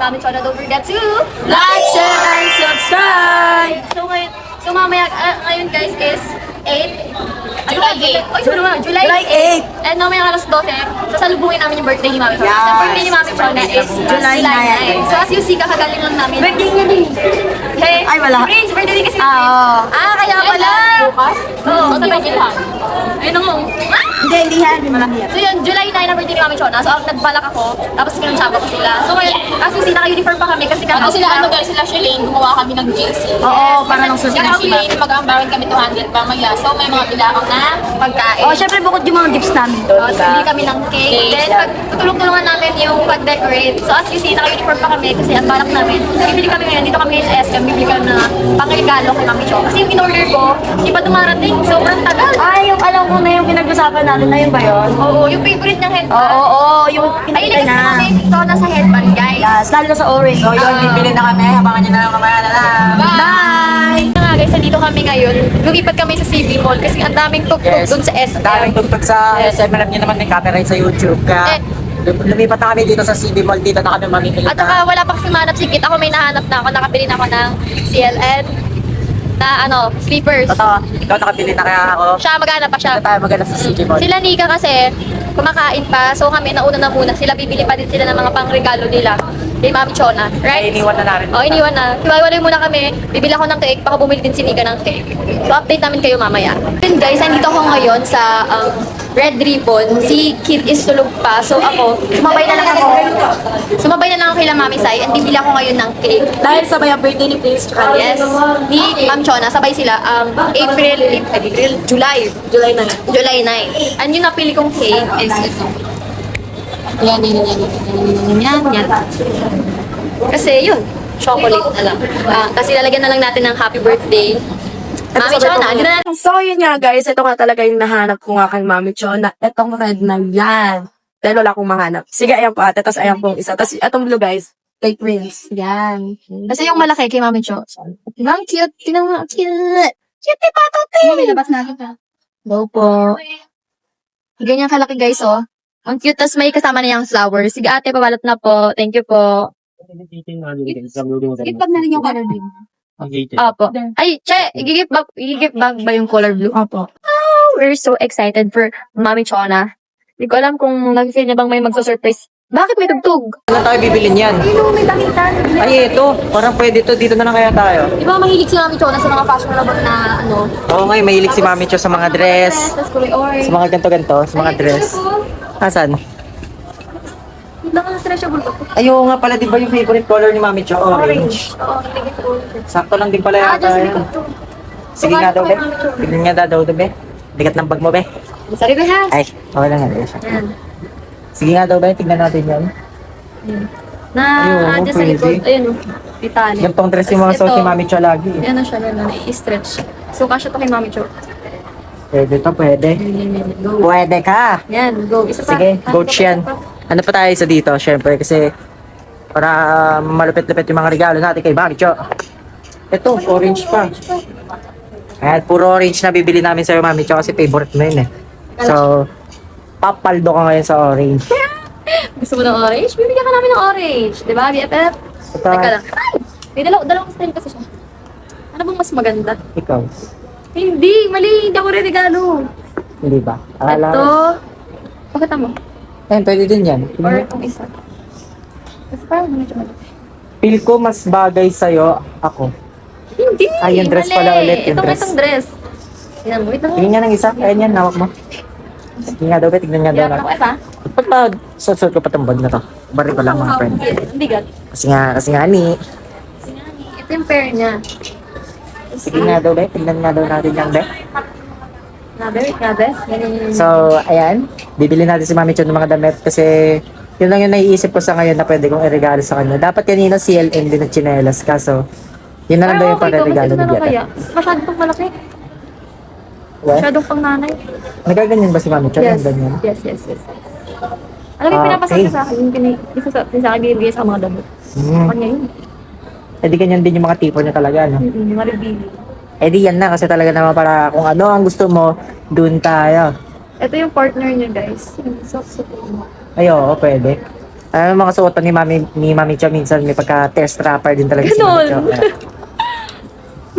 Mami Chona. Don't forget to Like, share, and subscribe! So mamaya, ngayon guys is 8. July 8. Ay, sorry naman, July July 8. And mamaya alas 12, sasalubungin namin yung birthday ni Mami Chona. Yes. Yung birthday ni Mami Chona is July 9. So as you see, kakagaling lang namin. Birthday niya din. Hey, Ay, wala. Prince, birthday din kasi. Oo. Kaya pala. Bukas? Oo, sabay kita. Ayun na nga. Hindi yan. Malaki yan. So yun, July 9 na birthday ni Mami Chona. So nagbalak ako, tapos kinuntsaba ko sila. So ngayon, kasi si naka-uniform pa kami kasi Sila ano guys, sila Shalane, gumawa kami ng JC. Oo, para nang Sila susunod. Shalane, mag-aambaran kami 200 mamaya. So may mga bilaong na pagkain. Oh, syempre bukod yung mga gifts namin doon. So, bili kami ng cake. Then, tutulong-tulungan namin yung pag-decorate. So, as you see, naka-uniform pa kami kasi ang balak namin. Bibili kami ngayon, dito kami sa SM, bibili kami na pang-regalo kay Mami Cho. Kasi yung in-order ko, hindi pa dumarating. Sobrang tagal. Ay, yung alam ko na yung pinag-usapan natin na yun ba yun? Oo, yung favorite niyang headband. Oo, yung Ay, pinakita kasi na. kami ito na sa headband, guys. Yes, lalo na sa orange. So yun, bibili na kami. Abangan nyo na lang mamaya na lang. Bye! Kaya nga guys, nandito kami ngayon. Lumipat kami sa CB Mall kasi ang daming tugtog Yes. dun sa SM. Daming tugtog sa SM. Alam nyo naman may copyright sa YouTube. Kaya lumipat na kami dito sa CB Mall. Dito na kami mamimili At saka wala pa kasi manap si Kit. Ako may nahanap na ako. Nakabili na ako ng CLN na sleepers. Totoo, ikaw nakabili na kaya ako. Siya, maghanap pa siya. Dito tayo maghanap sa CB Mall. Sila Nika kasi kumakain pa. So kami nauna na muna. Sila bibili pa din sila ng mga pangregalo nila kay Mami Chona. Ay, Right? iniwan na namin. Oh, iniwan na. Hiwalay muna kami. Bibili ako ng cake. Baka bumili din si Nika ng cake. So update namin kayo mamaya. Then guys, nandito ako ngayon sa Red Ribbon. Si Kid is tulog pa. So ako, sumabay na lang ako. Sumabay na lang ako kay Mami Sai. And bibili ako ngayon ng cake. Dahil sabay ang birthday ni Prince tsaka Yes. Ni Ma'am Chona, sabay sila July. July 9. July 9. And yung napili kong cake is ito. Yan. Kasi yun, chocolate na lang. Kasi lalagyan na lang natin ng happy birthday. Mami Chona, hindi na natin. So, yun nga guys, ito nga talaga yung nahanap ko nga kay Mami Chona. Itong red na yan. Dahil wala akong mahanap. Sige, ayan po ate. Tapos ayan po isa. Tapos itong blue guys, kay Prince. Yan. Kasi yung malaki kay Mami Cho. Ma'am, cute. Tingnan mo, cute. Cute pa, tote. May labas natin pa. Go po. Ganyan kalaki guys, oh. Ang cute. Tapos may kasama na yung flowers. Sige ate, pabalot na po. Thank you po. Gift bag na rin yung color blue. Opo. Ay, che, i-gift bag ba yung color blue? Opo. Oh, we're so excited for Mami Chona. Hindi ko alam kung nag-feel niya bang may magsusurprise. Bakit may tugtog? Saan tayo bibili niyan? Ayun, may damitan. Ay, ito. Parang pwede to. Dito na lang kaya tayo. Di ba mahilig si Mami Chona sa mga fashionable na Oo nga, mahilig si Mami Cho sa mga dress. Tapos kulay orange. Sa mga ganto-ganto. Sa mga dress. Asan? Hindi ka stretchable ba? Ayaw nga pala, di ba yung favorite color ni Mami Cho? Orange. Oo, nilagay ko orange. Sakto lang din pala yata. Diyos, yun. likod to. Sige nga daw, be. Tignan nga daw, be. Bigat ng bag mo, be. Sorry ba ha? Ay, okay lang nga. Siya. Ayan. Sige nga daw, be. Tignan natin yan. Na, Ayun, dyan sa pwede. likod. Ayun o. Italy. Gantong dress yung mga suot ni Mami Cho lagi. Ayan na siya, na i-stretch. So, kasya to kay Mami Cho. Pwede to, pwede. Go. Pwede ka. Yan, go. Isa pa. Sige, coach yan. Ano pa tayo sa dito? Siyempre, kasi para malupit-lupit yung mga regalo natin kay Mami Cho. Ito, orange pa. Ayan, puro orange na bibili namin sa'yo, Mami Cho, kasi favorite mo yun eh. So, papaldo ka ngayon sa orange. Gusto mo ng orange? Bibigyan ka namin ng orange. Di ba, BFF? Ito, Teka lang. Ay! May dalawang style kasi siya. Ano bang mas maganda? ikaw. Hindi, mali. Hindi ako regalo. Hindi ba? Ito. Pakita mo. Ayan, pwede din yan. Or itong isa. Kasi parang medyo mali. Feel ko mas bagay sa'yo ako. Hindi. Ay, yung dress mali. pala ulit, yung dress. Itong dress. Tingnan mo. Wait lang. Tingnan nga ng isa. Ayan yan, hawak mo. Sige nga daw, be. Tignan nga daw Hirap na. ako ito. Pagka suot ko pa itong bag na to. Bari ko lang mga friend. Hindi gat. Kasi nga ni. Ito yung pair niya. Sige nga daw, be. Tignan nga daw natin yan, be. Nabe. Ganyan. So, ayan. Bibili natin si Mami Cho ng mga damit kasi yun lang yung naiisip ko sa ngayon na pwede kong i-regalo sa kanya. Dapat kanina CLN din at chinelas kaso yun na lang daw yung pang-regalo ni kaya. Bieta. Masyado pang malaki. What? Masyadong pang nanay. Nagaganyan ba si Mami Cho? Yes. Yung ganyan? Yes. Alam mo yung pinapasok Okay. sa akin. Yung sa akin binibigay sa mga damit. Hmm. Kanya yun. Eh di ganyan din yung mga tipo niya talaga, no? Yung mga reveal. Eh di yan na kasi talaga naman para kung ano ang gusto mo, dun tayo. Ito yung partner niya guys. Yung soft mo. Ay, oo, pwede. Mga suotan ni Mami Cho minsan may pagka-test rapper din talaga si Mami Cho. Ganon.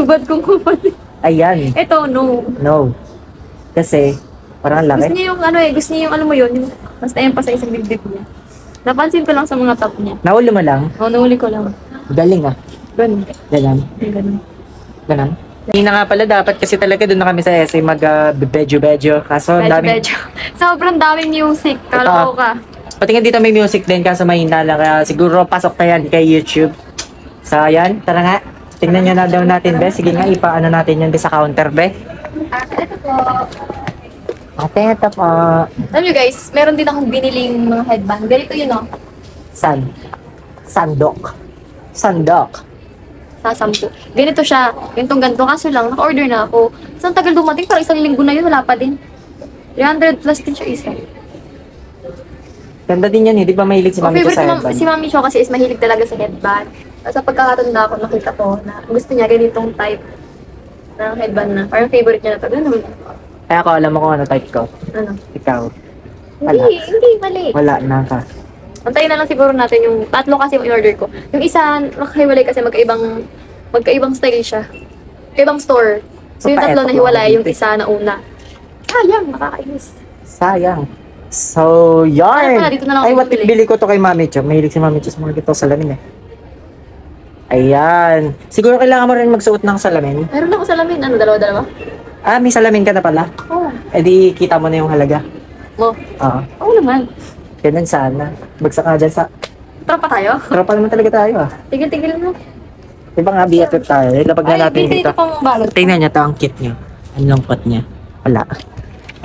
Ba't kong kapatid? Ayan. Ito, no. No. Kasi, parang ang Gusto laki. niya yung ano eh, gusto niya yung ano mo yun, yung mas na-emphasize yung dibdib niya. Napansin ko lang sa mga top niya. Nahuli mo lang. Nahuli ko lang. Galing ah. Ganun. Ganon. Ganun. Ganon. Hindi na nga pala dapat kasi talaga doon na kami sa essay mag-bedyo-bedyo. Kaso, ang daming... Medyo. Sobrang daming music. Ito. Kala ko ka. Pati nga dito may music din kaso mahina lang. Kaya siguro pasok na yan kay YouTube. So, ayan. Tara nga. Tingnan nyo na daw natin, be. Sige nga, ipaano natin yun be sa counter, be. Ito po. Ate, ito po. Alam nyo guys, meron din akong biniling mga headband. Ganito yun oh. Sandok. Sandok. Sasampu. Ganito siya. Ganitong ganito. Kaso lang, naka-order na ako. Isang tagal dumating. Parang isang linggo na yun. Wala pa din. 300 plus din siya isa. Ganda din yan eh. Di ba mahilig si Mami Cho Favorite sa ko headband? si Mami Cho kasi is mahilig talaga sa headband. At sa pagkakatanda ko, nakita ko na gusto niya ganitong type ng headband na. Parang favorite niya na to. Ganun. Kaya ako alam mo kung ano type ko. Ano? Ikaw. Wala. Hindi, mali. Wala na ka. Antayin na lang siguro natin yung tatlo kasi yung in-order ko. Yung isa, nakahiwalay kasi magkaibang style siya. Magkaibang store. So yung tatlo Eto, na hiwalay, yung dito. isa na una. Sayang, nakakainis. Sayang. So, yarn. Ay, pala, dito na lang Ay, ako what bumili. bili ko to kay Mami Cho. Mahilig si Mami Cho sa mga gito salamin eh. Ayan. Siguro kailangan mo rin magsuot ng salamin. Meron ako salamin. Ano, dalawa-dalawa? Ah, may salamin ka na pala. Oo. Eh di, kita mo na yung halaga. Mo. Oo. Oo naman. Ganun sana. Bagsak nga dyan sa... Tropa tayo. Tropa naman talaga tayo ah. Tigil-tigil mo. Diba nga BFF tayo? Ilapag na natin bili dito. dito pang balot. Tingnan niya to ang kit niya. Ang lungkot niya. Wala.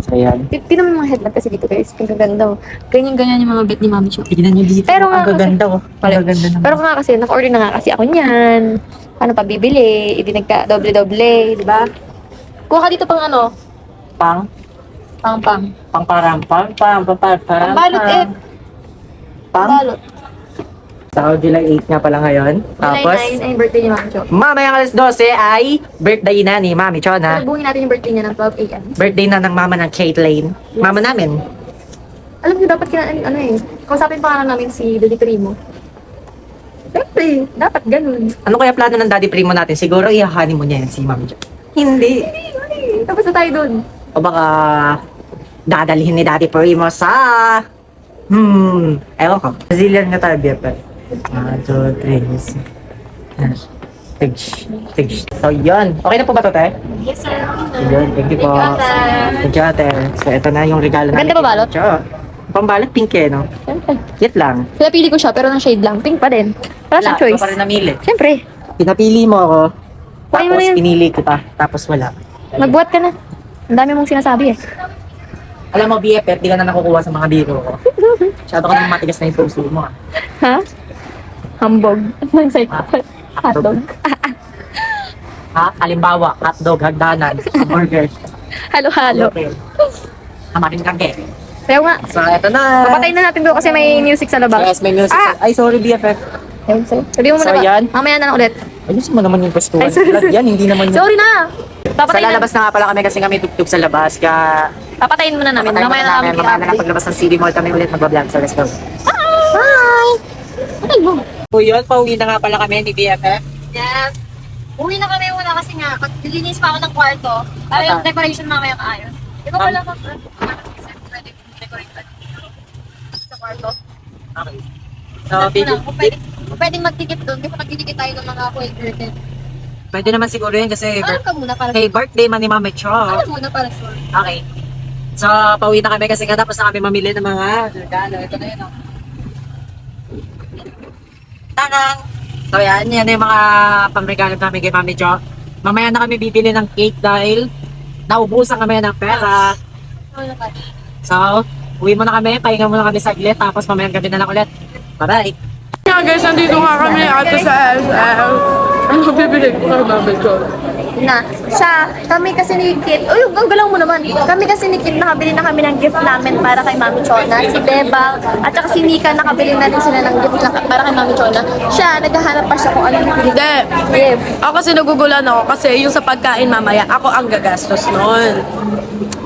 So, ayan. Tinan mo yung mga headband kasi dito guys. Ang gaganda oh. Ganyan-ganyan yung mga bet ni Mami Cho. Tignan niyo dito. Pero nga ang gaganda oh. Ang gaganda naman. Pero nga kasi, naka-order na nga kasi ako niyan. Paano pa bibili? Hindi nagka-doble-doble, di ba? Kuha ka dito pang ano? Pang Pang. Balot eh. Pang? Balot. So, July 8 nga pala ngayon. Tapos, July 9 ay birthday ni Mami Cho. mamayang alas 12 ay birthday na ni Mami Cho na. Salubungin natin yung birthday niya ng 12 a.m. Birthday na ng mama ng Caitlyn. Mama namin. Alam niyo, dapat ano eh. Kausapin pa nga namin si Daddy Primo. Siyempre, dapat ganun. Ano kaya plano ng daddy primo natin? Siguro ihahani mo niya yan si Mami Jo. Hindi. Tapos na tayo dun. O baka dadalhin ni daddy primo sa... Ewan ko. Brazilian nga tayo, BFF. 1, 2, 3. Tigs. So, yun. Okay na po ba ito, te? Yes, sir. Yun. Thank you po. Thank you, ate. So, ito na yung regalo namin. Ganda ba balot? Jo. Pambalot, pink eh, no? Siyempre. Cute lang. Pinapili ko siya, pero ng shade lang. Pink pa din. Para sa Wala, choice. ikaw pa rin namili. Siyempre. Pinapili mo ako. Kunin mo Tapos, na yun. pinili kita. Tapos, wala. Magbuhat ka na. Ang dami mong sinasabi eh. Alam mo, BFF, di ka na nakukuha sa mga biro ko. Masyado ka nang matigas na yung puso mo. Ah. Ha? Hambog. Ang say hotdog. Ha? Halimbawa, hotdog, hagdanan, hamburger. Halo-halo. Okay. Hamarin kage. Sayo nga. So, eto na. Papatayin na natin doon kasi may music sa labas. Yes, may music. Ah! Ay, sorry, BFF. Ayun, sa'yo. Sabihin mo So, muna ba? yan. Mamaya na lang ulit. Ayusin mo naman yung pastuhan. Ay, sorry, Vlog sorry. yan, hindi naman yun. Sorry na! Sa Papatayin na. lalabas na nga pala kami kasi kami tugtog sa labas. Kaya, Papatayin muna namin. mamaya Mamaya na namin mamaya na lang i-update. paglabas ng CD Mall kami ulit magbablog. So, let's go. Hi! Patay mo. So, yun, pauwi na nga pala kami ni BFF. Yes. Uwi na kami muna kasi nga, nilinis pa ako ng kwarto. Para yung decoration mamaya maayos. Di ba pala kung pwede decorate sa kwarto? Okay. So, Kung pwedeng magdikit doon, di ba magdidikit tayo ng mga foil curtain? pwede naman siguro yun kasi Alam ka muna para hey, birthday man ni Mama Cho. Alam muna para sure. Okay. So, pauwi na kami kasi tapos na kami mamili ng mga regalo. Ito na yun, oh. Tanang! So, yan yung mga pamregalo namin kay Mami Jo. Mamaya na kami bibili ng cake dahil naubusan kami ng pera. So, uwi muna kami, pahinga muna kami saglit, tapos mamaya gabi na lang ulit. Bye-bye! Kaya guys, nandito nga kami ate sa SM. Ano bibili ko kay Mami Jo? Na, kami kasi ni Kit, uy, ang galaw mo naman. Kami kasi ni Kit, nakabili na kami ng gift namin para kay Mami Chona. Si Bebang, at saka si Nika, nakabili na rin sila ng gift para kay Mami Chona. Siya, naghahanap pa siya kung ano yung bibili. Hindi. Gift. Ako kasi nagugulan ako kasi yung sa pagkain mamaya, ako ang gagastos nun.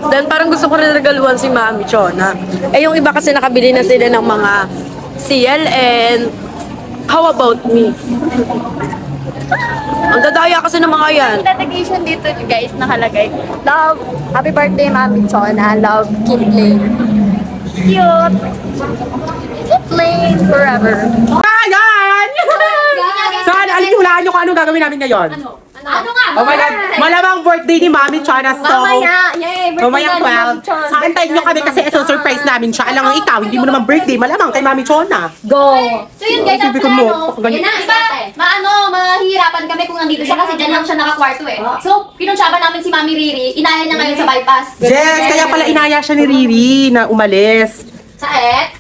Then parang gusto ko rin regaluhan si Mami Chona. Eh yung iba kasi nakabili na sila ng mga CL, and how about me? Ang dadaya kasi ng mga yan. Dedication dito guys nakalagay. Love, happy birthday Mami Chona. Love, Kid Lane. Cute. Kid Lane forever. Ayan! Saan? Hulaan nyo kung anong gagawin namin ngayon. Ano nga? Oh my God! Malamang birthday ni Mami Chona. So, Mamaya! Yay! mamaya 12. So, antayin nyo kami kasi surprise namin siya. Alam mo ikaw, hindi mo naman birthday. Malamang kay Mami Chona. Go! So yun guys, Sabi after ko mo, yun na, iba, mahihirapan kami kung nandito siya kasi dyan lang siya nakakwarto eh. So, pinunsyaban namin si Mami Riri, inaya niya ngayon sa bypass. Yes! Kaya pala inaya siya ni Riri na umalis. Sa et?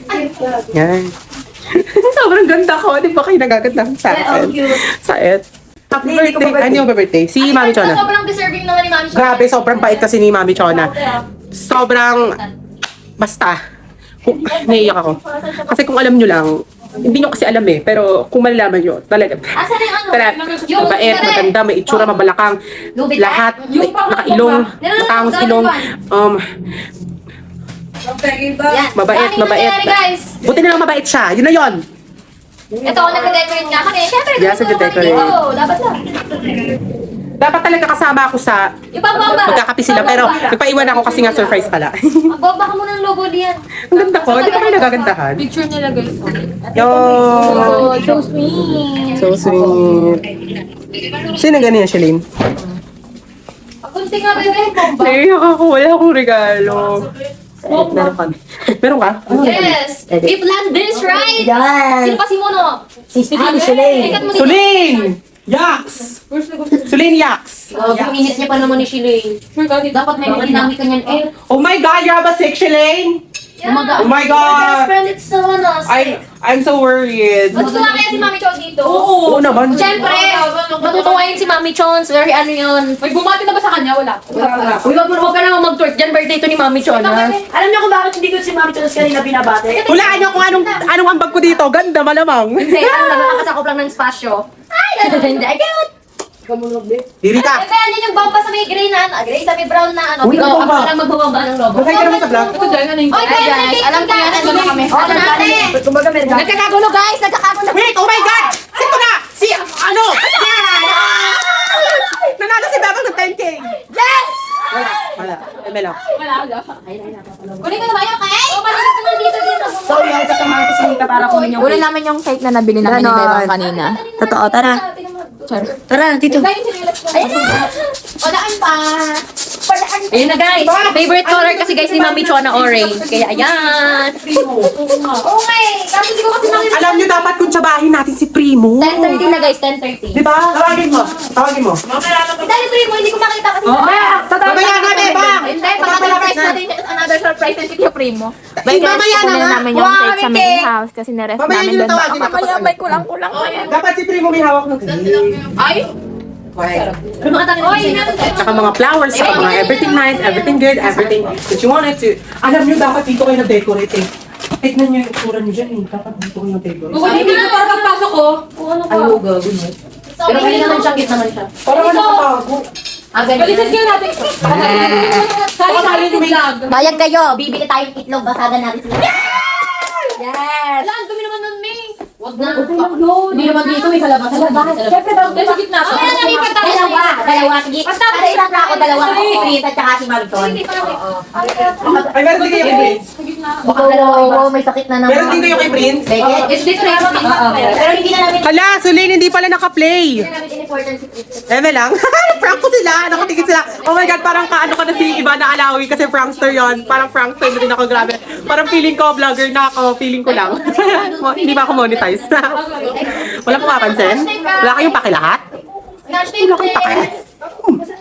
Yan. Sobrang ganda ko. Di ba kayo nagaganda sa akin? Sa et. Happy birthday. Ano yung birthday? Si Mami Chona. Sobrang deserving naman ni Mami Chona. Grabe, sobrang bait kasi ni Mami Chona. Sobrang, basta, naiiyak ako. Kasi kung alam nyo lang, hindi nyo kasi alam eh, pero kung malalaman nyo, talaga. Asan yung ano? Tara, mabait, maganda, may itsura, mabalakang, lahat, may nakailong, matangos ilong, Yan. mabait, Daming mabait. nangyayari, guys. Buti na lang mabait siya, yun na yun. Ito ako nag-decorate nga kami. Siyempre, Yes, gusto ko kami nag-decorate. dito. Dapat lang. Dapat talaga kasama ako sa Ipabomba. magkakapi sila, pero nagpaiwan ako kasi nga surprise pala. Bomba ka muna ng logo diyan. Ang ganda ko, di ba kayo nagagandahan? Picture nila guys. Yo! Oh, so sweet. So sweet. Sino ganyan, Shalene? Kunti nga bebe. Bomba. Naiyak ako, wala akong regalo. Meron ka? Meron ka? Yes. We planned this, right? Yan! Sino pa si Mono? Si Shalane. Ikat mo dito. Suling! Yaks! Suling Yaks! Oh, minute niya pa naman ni Shilane. Dapat may mga dinamika niyan. Eh, Oh my God, you have a sick, Shalane? umaga. Oh my God! friend, it's so nice. I'm so worried. Gusto nga kaya si Mami Chon dito? Oo naman. Siyempre, matutuwa yun si Mami Chons. Very ano yun. May bumati na ba sa kanya? Wala. Uy, wag ka naman mag-twerk dyan. Birthday to ni Mami Chon, ha? Alam niyo kung bakit hindi ko si Mami Chonas kanina binabate? Hulaan niyo kung anong ambag ko dito. Ganda, malamang. Hindi, ano lang, nakakasakop lang ng spasyo. Ay, hindi. Ay, cute! Diri ka. Eh, kaya yun yung bomba sa may gray na ano, gray sa may brown na ano. Uy, Ikaw, ano ako ba? na lang magbabamba ng logo. Bakay ka naman sa vlog. Oy, guys, alam ko yan. Ano kami? Ano natin? Kumbaga meron. Nagkakagulo, guys! Nagkakagulo. Wait, oh my God! Sino na? Si, ano? Nanalo si Bebang ng 10K. Yes! Wala. Eme lang. Kunin ko na ba yun, okay? O, malinis naman dito. So, yan, kasama ko si Nika para kunin yung Kunin namin yung cake na nabili namin ni Bebang kanina. Totoo, tara. Tara, dito. Ayun na. O, daan pa. Ayun na guys. Favorite color kasi guys ni Mami Chona orange. Kaya ayan. Oo nga eh. Kasi di ko kasi nakita. Alam niyo dapat kung tsabahin natin si Primo. 10:30 na guys, 10:30. Di ba? Tawagin mo. Tawagin mo. Dali Primo, hindi ko makita kasi. Mamaya na, Bebang! Hindi, pagka-surprise natin another surprise na si Kuya Primo. Mamaya na nga. namin yung cake sa main house kasi na-rest Mamaya namin niyo doon. tawagin. Mamaya may kulang-kulang pa yan. Dapat si Primo may hawak ng cake. Ay! Ano mga tanong Oy, Saka mga flowers, saka mga everything nice, everything good, everything that you wanted to. Alam niyo, dapat dito kayo na-decorate eh. Tignan niyo yung itsura niyo dyan eh. Dapat dito kayo na-decorate. Hindi ko para pagpasok ko. Ay, huwag pero hindi naman siya, cute naman siya. Parang ano nakatago. Balisan kayo natin. Sali sa akin vlog. Bayag kayo, bibili tayong itlog, basagan natin sila. Yes. Wala, ang dumi naman nun, May. Wag na. Hindi naman dito, may kalabas. Siyempre daw, sa gitna. Kaya na, may pagtapos. Dalawa, sige. Ada isang plako, dalawa ko si Prince at saka si Mariton. Ay, meron din kayo kay Prince. Oo, may sakit na naman. Meron din kayo kay Prince. It's different. Pero hindi na namin Hala, Sulin, hindi pala naka-play. Important si Chris. Eme lang. Prank ko sila. Nakatigil sila. Oh my God, parang kaano ka na si Ivana Alawi kasi prankster yon. Parang prankster na din ako, grabe. Parang feeling ko, vlogger na ako. Feeling ko lang. Hindi ba ako monetize? Wala ko mapansin? Wala kayong pakilahat? Wala kayong pakilahat?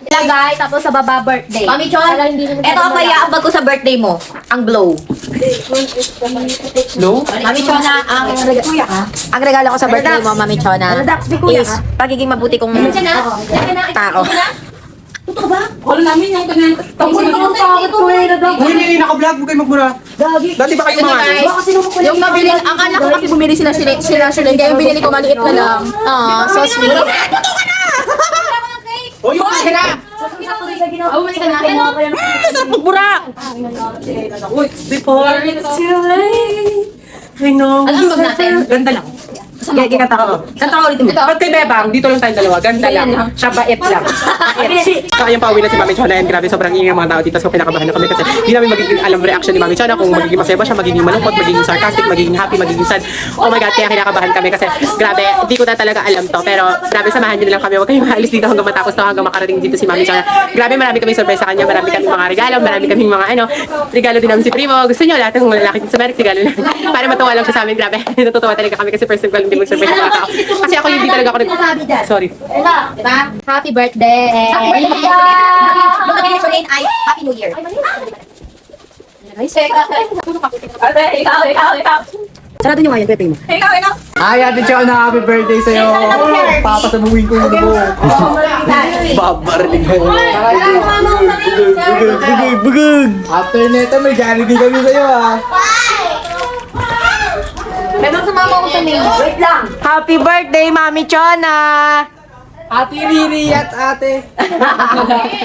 ilagay, tapos sa baba birthday. Mami Chon, Ito ang mayaabag ko sa birthday mo. Ang glow. No? Mami Chona, ang regalo ko sa birthday mo, Mami Chona, is pagiging mabuti kong tao. Wala namin yung ganyan. Tapos yung takot ko eh. Uy, hindi naka-vlog. Huwag kayo magmura. Dati ba kayo mga Yung nabili, akala ko kasi bumili sila Shilin, kaya yung binili ko maliit na lang. Ah, so sweet. Uy, yung kaya na! Oh, bumili ka na. Sarap magbura! Uy, before it's too late I know. Ano ang bag natin? Ganda lang. Sige, kanta ka. Kanta ka ulit mo. Ba't kay Bebang? Dito lang tayo dalawa. Ganda lang. Siya bait lang. So, ayun pa, uwi na si Mami Chona. And grabe, sobrang ingay ang mga tao dito. So, kinakabahan na kami kasi hindi namin magiging alam reaction ni Mami Chona kung magiging masaya ba siya, magiging malungkot, magiging sarcastic, magiging happy, magiging sad. Oh my God, kaya kinakabahan kami kasi grabe, hindi ko na talaga alam to. Pero grabe, samahan niyo na lang kami. Huwag kayong maalis dito hanggang matapos to, hanggang makarating dito si Mami Chona. Grabe, marami kaming surprise sa kanya. Marami kaming mga regalo, marami kaming mga regalo din namin si Primo. Gusto niyo lahat ng lalaki dito sa Merrick, regalo na. Para matuwa lang siya sa amin. Grabe, natutuwa talaga kami kasi first time ko lang din mag-surprise ng mga tao. Kasi ako hindi talaga ako Sorry. Diba? Happy birthday! Yung nabili ko ay Happy New Year. Sarado nyo nga yung pepe mo. Ay, Ate Chona, happy birthday sa'yo. Papasabuhin ko yung mo. Babarinig ko. Bugug! After neto, may Jollibee kami sa'yo ah. Meron sumama ko sa mail. Wait lang! Happy birthday, Mami Chona! Ate Riri at ate.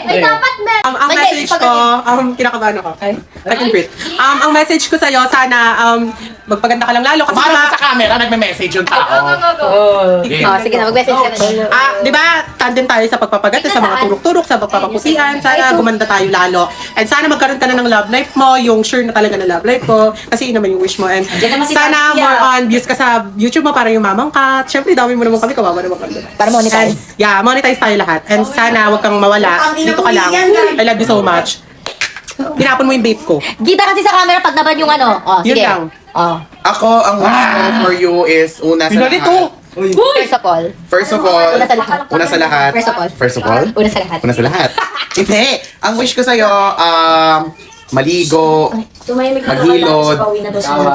Ay, dapat meron! Ang message ko, kinakabahan ako. Okay? I can breathe. Ang message ko sa'yo, sana magpaganda ka lang lalo. Kasi Para sa camera, nagme-message yung tao. Sige na, mag-message ka na. di ba, tandem tayo sa pagpapaganda, sa mga turok-turok, sa pagpapapusian. Sana gumanda tayo lalo. And sana magkaroon ka na ng love life mo, yung sure na talaga na love life ko. Kasi yun naman yung wish mo. And sana more on views ka sa YouTube mo para yumaman ka. Siyempre, dami mo naman kami, kawawa naman kami. Para monetize. Yeah, monetize tayo lahat. And sana wag kang mawala. Dito ka lang. I love you so much. Tinapon mo yung vape ko. Kita kasi sa camera pag naban yung ano. Oh, Yun sige. lang. Oh. Ako, ang wish ko for you is una sa lahat. First of all. First of all. Una sa lahat. Una sa lahat. First of all. First of all. Una sa lahat. Una sa lahat. Hindi. Ang wish ko sa'yo, maligo, maghilod,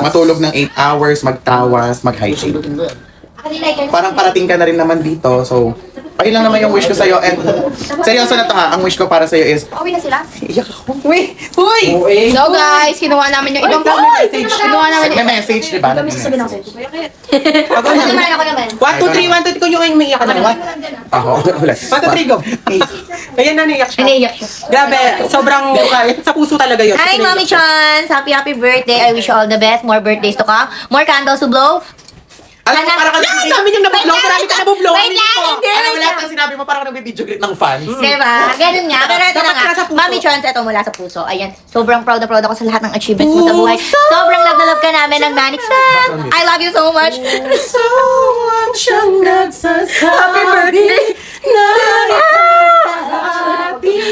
matulog ng 8 hours, magtawas, mag-hygiene. Parang parating ka na rin naman dito, so ayun lang naman yung wish ko sa'yo. And seryoso na to ha, ang wish ko para sa'yo is Uwi na sila? iyak ako. Uy! Uy! So guys, kinuha namin yung ibang kinuha namin yung May message, di ba? Ako naman. 1, 2, 3, 1, 2, 3, kung yung umiiyak ka na. Ako, wala. 1, 2, 3, go. Ayan na, naiyak siya. Naiiyak siya. Grabe, sobrang sa puso talaga yun. Hi, Kasi Mommy Chons! Happy birthday. I wish you all the best. More birthdays to come. More candles to blow. Alam mo, parang Ang dami niyong nabublow, marami ka nabublow. Wait lang, hindi. alam mo lahat ng sinabi mo, parang nag-video greet ng fans. Diba? Ganun nga. Pero ito na Dapat nga. nasa puso. Mami Chons, ito mula sa puso. Ayan. Sobrang proud na proud ako sa lahat ng achievements mo sa buhay. Sobrang love na love ka namin ng Manix Fam. I love you so much. Happy birthday!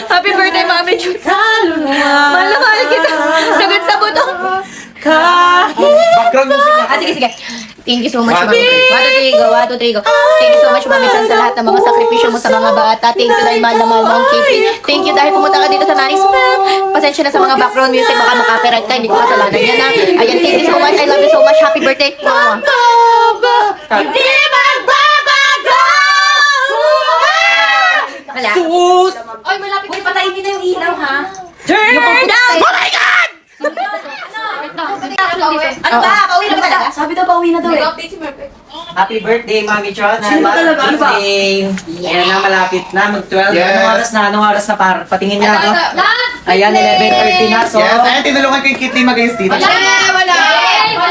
Happy birthday, Mami Chons. Mahal na mahal kita. Sagot sa buto. Background music niya. Sige. Thank you so much, Mami. 1, 2, 3, go. 1, 2, 3, go. Thank you so much, Mami Chons, sa lahat ng mga sakripisyo mo sa mga bata. Thank you dahil mahal na mahal mo ang KP. Thank you dahil pumunta ka dito sa Manix Fam. Pasensya na sa mga background music. Baka makapirate ka. Hindi ko kasalanan yan na. Ayan, thank you so much. I love you so much. Happy birthday. Hindi magbabago! Wala. Sus! Ay, malapit. Uy, patayin niyo na yung ilaw, ha? Turn down! Oh my God! Ano ba? Pauwi na ba talaga? Sabi daw, pauwi na daw eh. Happy birthday, Mami Chona. Sino talaga? Ano ba? Yan na, malapit na. Mag-12. Yes. Anong oras na para? Patingin niya ako. Ayan, 11:30 na. So, Yes, ayun, tinulungan ko yung Kitty mag-ayos dito.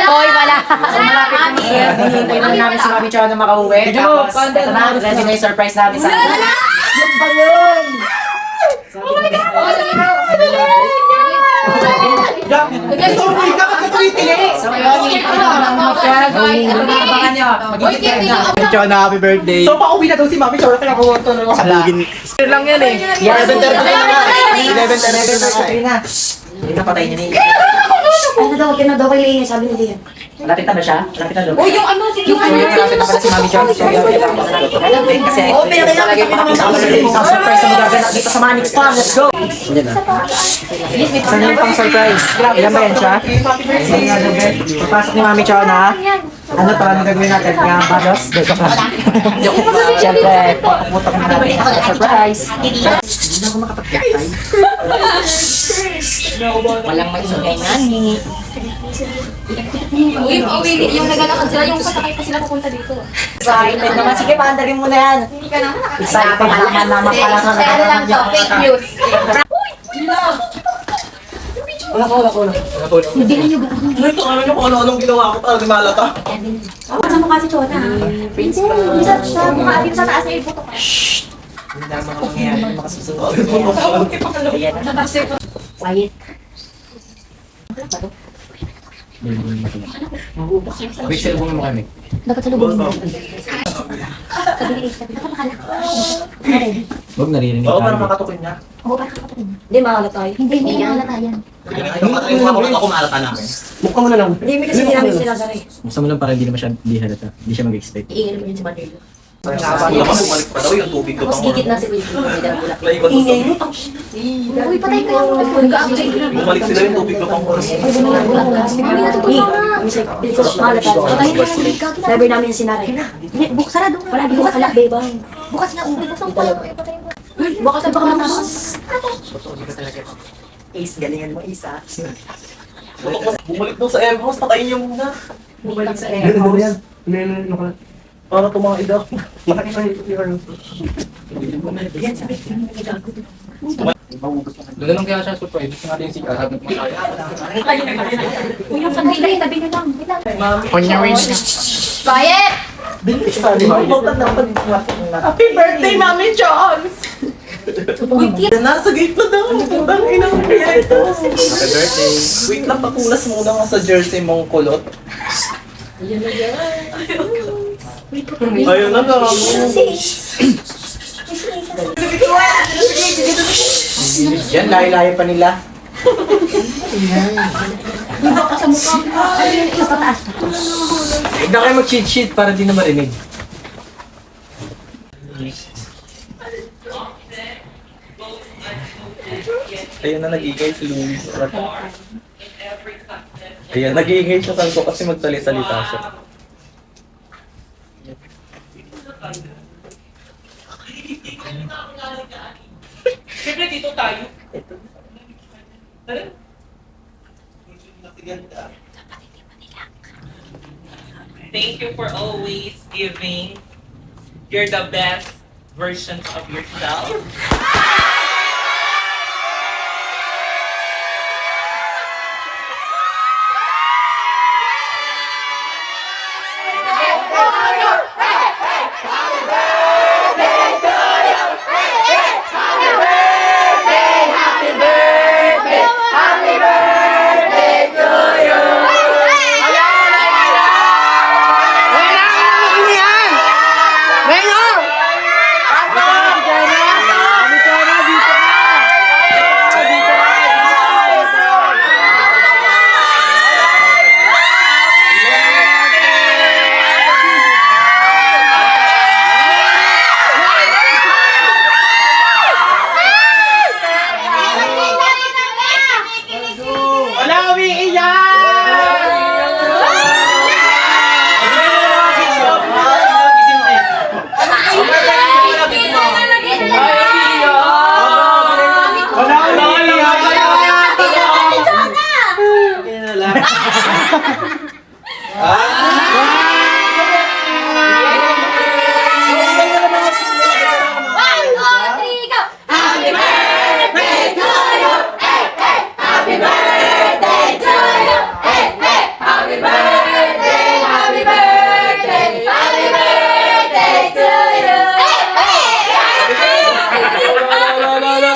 Hoy, wala. so malapit na ni Hintay na namin si Mami Chona makauwi. Tapos, ito na. Ready na yung surprise namin sa akin. So, yun. Abangan nyo. Magiging na. Mami Chona, happy birthday. So, pauwi na daw si Mami Chora, kaya kuha ito na lang. Lang yan eh. Yes, 11:30 na. Hindi na patay niya na yun. Ay, na daw kay Lene, sabi ni Lian. Malapit na ba siya? Malapit na daw. Uy, yung ano, So, yun, malapit na pala si Mami Chona. So, yun, kailangan ko na natin pagkalapin kasi talaga yung makakita ko ang surprise na magaganap dito sa Manix Fam. Let's go! Yan na. Saan yung pang surprise? Ilan ba yan siya? Pagpasok ni Mami Chona, ano to? Ano gagawin natin? Yung balos? Dito ka. Siyempre, papaputok na natin sa surprise. Hindi na ako makapag-taktay. Walang maingay nani. Uy, yung nagalakad sila, yung pasakay pa sila pupunta dito. Excited naman. Sige, paandarin mo na yan. Hindi ka naman. Excited naman pala Ano lang to, fake news. Ito, ano nyo kung ano-anong ginawa ko para lumalata. Sa mukha si Chona. Sa mukha dito sa taas ay iputo ka. Hindi na mga mangyayari makasusunod. Quiet. Wait, salubungin mo kami. Dapat sa lubong mo. Huwag naririnig Oo, tayo. parang makatukin niya. Oo, parang kapatid. Hindi, mahalata tayo. Hindi mahalata yan. Ako maalata namin. Mukha mo na lang. Hindi, may kasi hindi namin sinasari. Gusto mo lang para hindi naman siya, hindi halata. Hindi siya mag-expect. Iingin mo yun si Matilda. Tapos bumalik pa daw yung tubig ko. Tapos gigit na si Wilkie. Hindi na bulak. Ingay mo. Uy, patay ka. Nag-update na. Bumalik sila yung tubig ko pang oras. Bulak ka. Hindi natutuwa na. Mahalata. Patayin na. Never namin sinari. Sarado. Wala, di bukas. Wala, bebang. Bukas na. Bukas na baka matapos. Ace, galingan mo, Ace, ah. Bumalik daw sa M-House, patayin niyo muna. Bumalik sa airhouse. Para tumaid ako. Doon na lang kaya siya surprise. Gusto natin yung CR. Sabi ko, Uy, yung sandali. Tabi nyo lang. Wait lang. On your way. Quiet! Happy birthday, Mami Jones! Nasa gate na daw. Ang inang kaya ito. Happy birthday. Wait lang, pakulas muna nga sa jersey mong kulot. Ayun na nga. Yan, layo-layo pa nila. Huwag na kayo mag-cheat sheet para di na marinig. Ayun na, nag-iingay si Louie. Ayan, nag-iingay siya sa ko kasi magsalita siya. Siyempre dito tayo. Thank you for always giving. You're the best versions of yourself. Wala umiiyak! Wala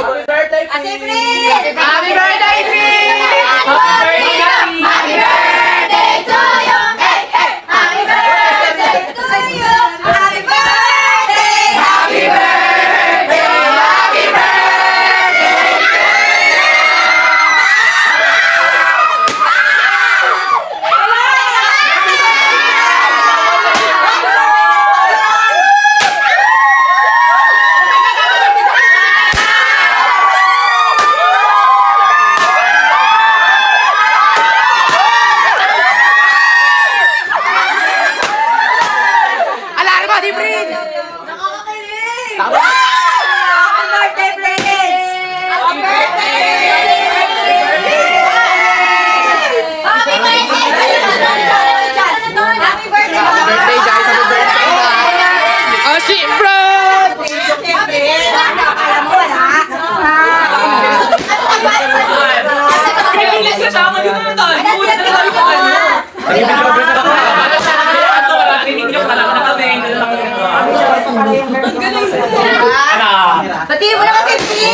Happy birthday, Chris! Happy birthday to you! Hey, Pati mo na kasi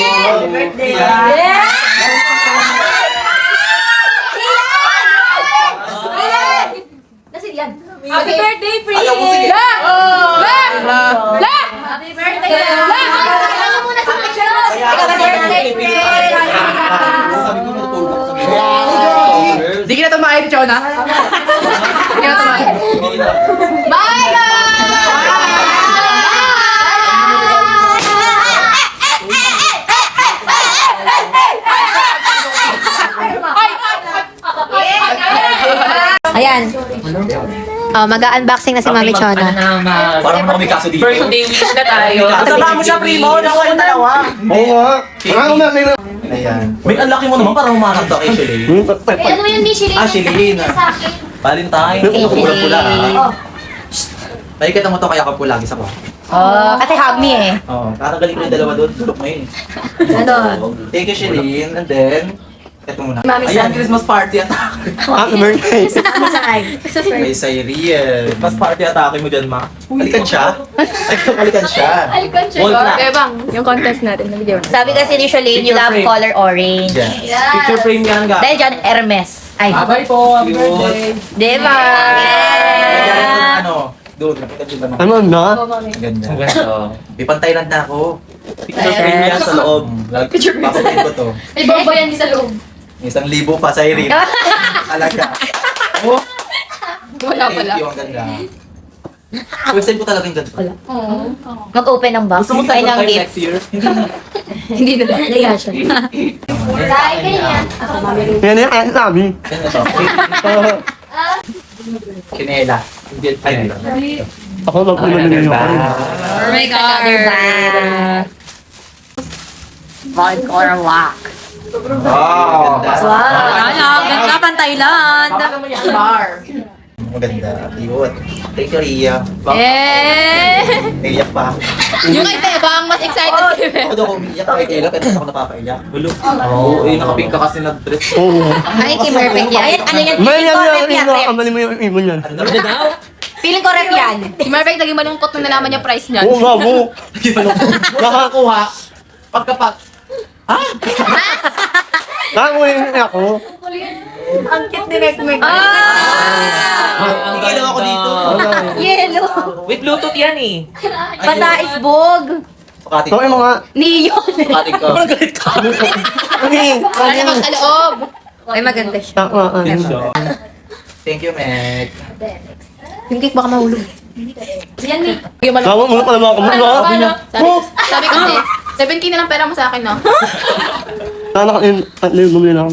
Nasi yan. Happy birthday, Prince! Ayaw mo, sige. Happy birthday! Ano muna sa picture mo? Ikaw ba birthday, Sige na tumahin, Chona. Sige na tumahin. Bye, Ayan. Oh, mag-unboxing na si Mami Chona. Parang kami kaso dito. Birthday wish na tayo. Kasama mo siya, primo. Nakuha yung dalawa. Oo nga. Ayan. May ang laki mo naman para humanap ka kay Shelly. Ano mo yun, Micheline? Ah, Shelly. Sa akin. Valentine. Pula-pula. Nakikita mo to kaya ka pula. Isa ko. Oh, kasi hug me eh. Oo. Kakagaling ko yung dalawa doon. Tulok mo yun. Ano? Thank you, Shelly. And then, ito muna. Mami, Ayan, saan? Christmas party atake. Happy birthday. May Cyril. Christmas party atake mo dyan, ma. Halikan siya. Ay, halikan siya. Alikan siya. Wall na. Bang, yung contest natin na video. Sabi kasi ni Shalene, you love color orange. Yes. Picture frame yan, ga. Dahil dyan, Hermes. Ay, Bye po, happy birthday. diba? Ayan, ano, doon, nakita dyan naman. Ano na? Ganda. May pantayan na ako. Picture frame yan sa loob. Picture frame. Papatin ko to. May bomba yan sa loob. 1,000 pa sa Irene. Talaga. Oh, Wala thank pala. you, ang ganda. First time ko talaga yung ganda. Mag-open ng box. Gusto mo Kain tayo ng gift. next year? Hindi na. Naya siya. Dahil ganyan. Yan yung ayos namin. Ano to? Kinela. Ay, Ako magpunan ninyo. Oh my God. Bond color lock. wow. Ano, ganda pang Thailand. Maganda. Cute. Thank you, Ria. Naiyak pa. Yung kay Tebang, mas excited si Bebe. Ako daw umiiyak kay Kayla, pero ako napapaiyak. Oo, nakapink ka kasi ng dress. Oo. Ay, Kim Perfect yan. Ayan, ano yan? May Feeling ko rep yan, yan. rep. Kamali mo yung ibon yan. Feeling ko rep yan. Si Marvek naging malungkot nung nalaman niya price niyan. Oo nga mo. Nakakuha. Pagkapak. Nakakuhin ako. Ang cute ni Mekmek. Ang galaw ako dito. Yellow. With Bluetooth yan eh. Basta isbog. Sukatin Ito yung mga... Neon. Sukatin ko. Wala namang sa loob. Ay, maganda siya. Thank you, Meg. Yung cake baka mahulog. Yan, Mick. Tama mo na pala mga kamula. Sabi kasi, 17 na lang pera mo sa akin, no? Sana bumili na ako.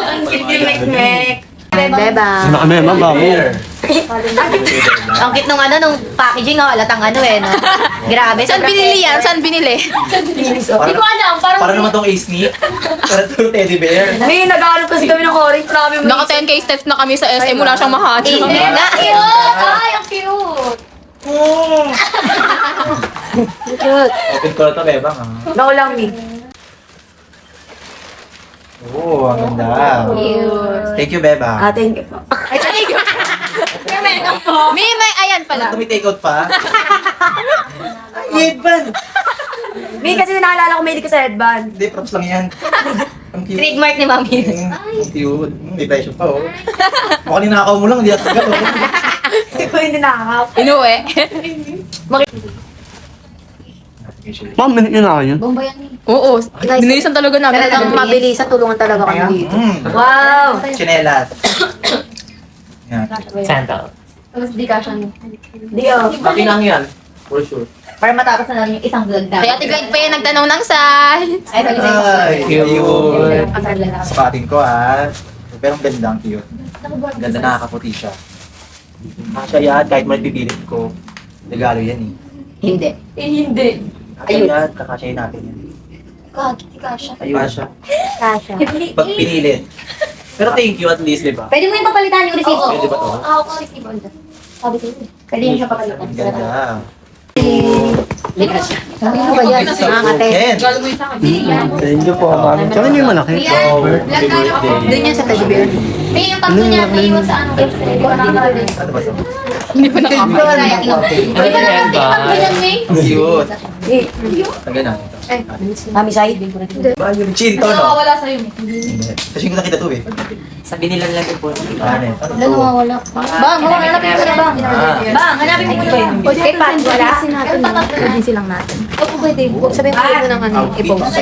Ang cute ni Mekmek. Beba. Ano kami, mama mo. Ang cute nung ano, nung packaging, halatang ano eh, no? Grabe. Saan binili yan? Saan binili? Hindi ko alam. Parang Para naman tong A-Sneak. Para to teddy bear. May nag-aaral kasi kami ng orange. Grabe mo. Naka 10k steps na kami sa SM, mula siyang mahati. cute. Ay, ang cute. Open ko na to, Bebang. Naulang me. Oo, ang ganda. Thank you, Bebang. Thank you po. May ayan pala. Ito may take out pa. Headband! May kasi naalala ko may ka sa headband. Hindi, props lang yan. Ang cute. Trademark ni Mami. Ang cute. Hindi presyo pa, oh. Mukhang ninakaw mo lang, hindi at tagal, oh. Hindi ko hindi nakakap. Inuwi. Ma'am, minute yun na yun. Bomba yan, Mick. Oo, binilisan talaga namin. Talagang mabilisan, tulungan talaga kami dito. Mm. Wow! Chinelas. Yan. Sandal. Tapos di ka siya, Mick. Di oh. Laki lang yan. For sure. Para matapos na lang yung isang vlog namin. Kaya tiglag pa yan nagtanong ng size. Ay, sabi sa'yo. Ay, cute. Ang lalaki. Sukatin ko, ah. Pero ang ganda, ang cute. Ganda, nakakaputi siya. Kasha yan, kahit magpipilit ko. Regalo yan, eh. Hindi. Hindi. Ayun. Yan, kakasyahin natin yan. Kagi ka siya. Ayun. Kasha. Kasha. Pag pinilit. Pero thank you at least, di ba? Pwede mo yung papalitan yung receipt. Pwede ba to? Ako kasi si Bonda. Sabi ko yun. Pwede yung siya papalitan. Ang ganda. Sabi ko ba yan? Mga ate. Ken. Galo mo yun sa akin. Thank you po, ma'am. Tsaka hindi yung malaki. Happy birthday. Doon yan sa teddy bear. May yung tatlo niya, may iwan sa ano. Hindi ko nakakarinig. Hindi pa nakakaya. Hindi ko nakakarinig yung tatlo niyan, May. Cute. Tagana. Mami, sa'yo. Yung chinto, no? Nawawala sa'yo. Kasi ko nakita to eh. Sabi nila lang po. Wala, nawawala. Bang, hanapin mo na, Bang. Bang, hanapin mo na. Kay Pat, wala. Pwede silang natin. Opo, pwede. Sabihin ko mo naman i-post.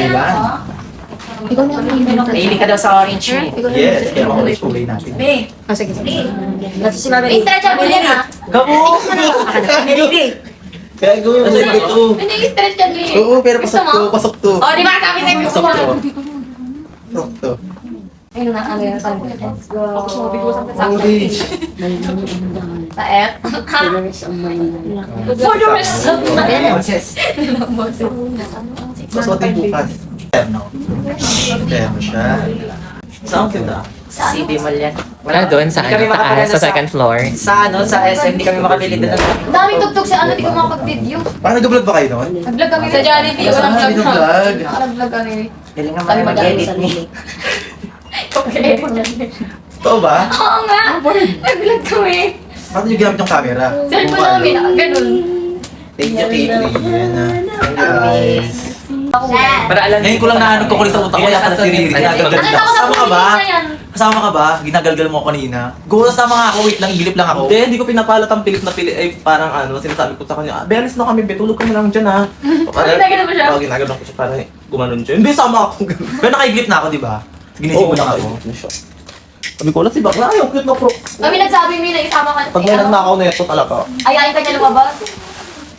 Mahilig ka daw sa orange eh. Yes, kaya ako ulit kulay natin. Oh, sige. Si Mami. Stretch out mo yan, ha? Gabo! Kaya gawin mo ito. Hindi, stretch yan, May. Oo, pero Gusto mo? pasok to. Oh, di ba? Sabi sa'yo, gusto Pasok mo. to. Pasok to. Ayun na, ano yan. Let's go. Orange. Sa F. For the rest of my life. Masuotin bukas. Terno. Terno siya. Saan kita? City Mall yan. Wala doon sa Hindi kami ano, makapunta taas, sa second floor. Sa ano, sa SM, hindi kami makabili doon. Ang daming tugtog sa ano, di ko makapag-video. Parang nag-vlog ba kayo noon? Nag-vlog kami sa Jollibee. Walang vlog na. Nag-vlog. Nag-vlog kami. Galing naman mag-edit ni. Okay. Totoo ba? Oo nga. Nag-vlog kami. Paano nyo ginamit yung camera? Cellphone namin. Ganun. Thank you, Caitlyn. Thank you, guys. Para alam Ngayon ko lang nahanap ko kulit sa utak ko, yata si Riri. Ano ako sa Kasama ka ba? na yan? Kasama ka ba? Ginagalgal mo ako kanina. Go, sama nga ako, wait lang, igilip lang ako. Hindi ko pinapalat ang pilit na pilit. Ay, parang ano, sinasabi ko sa kanya, beres na kami, betulog ka na lang dyan ha. Ginagano mo siya? Oo, ginagano ko siya para gumanon siya. Hindi, sama ako. Pero nakaigilip na ako, di ba? Ginising mo lang ako. Sabi ko lang si Bakla, ayaw, cute na pro. Kami nagsabi mo na isama ka. Pag may nagnakaw na ito talaga. Ayayin ka niya lumabas.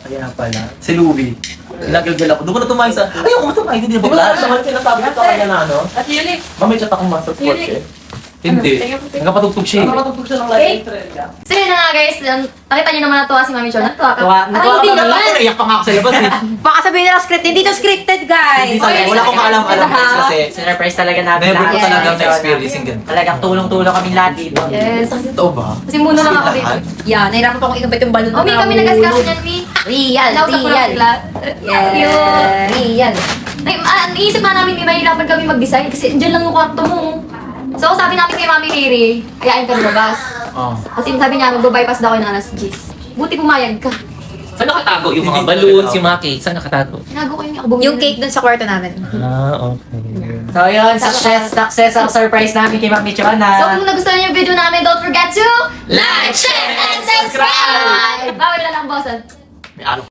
Ayan pala. Si Louie. Ginagalgal ako. Doon ko na tumayo sa... Ayoko na tumayo, hindi na Di ba bakla. naman sinasabi ko sa kanya na ano? At yun Mamay chat akong master sport Yun eh. eh. Hindi. Nagkapatugtog siya eh. Nagkapatugtog siya ng Okay. So yun na nga guys, nakita niyo naman natuwa si Mami Chon. Natuwa ka? Natuwa Ay, hindi ka ba? naman. Naiyak pa nga ako sa labas eh. Baka sabihin nila scripted. Dito scripted, guys. Hindi talaga. Wala akong kaalam-alam guys kasi... Surprise talaga namin Never ko lahat. talaga Yes. na-experience yung ganito. Talagang tulong-tulong kami lahat dito. Yes. Totoo ba? Kasi muna lang ako dito. Yan, nahirapan pa akong ikabit yung balon. Oh, may kami nag-asikaso niyan, Mi. Real, Nausap ko lang real. sila. Yes. Real. Naisip na namin, mahirapan kami mag-design kasi dyan lang yung kwarto mo. So sabi namin kay Mami Riri, kayain ka lumabas. Oo. Kasi sabi niya, mag-bypass daw ako ng alas 10. Buti pumayag ka. Saan nakatago yung mga balloons, yung mga cake? Saan nakatago? Tinago ko yung ako bumili. Yung cake dun sa kwarto namin. Ah, okay. So yun, success ang surprise namin kay Mami So Chona. kung nagustuhan niyo yung video namin, don't forget to like, share, and subscribe! Bawal na lang, bossan. May ano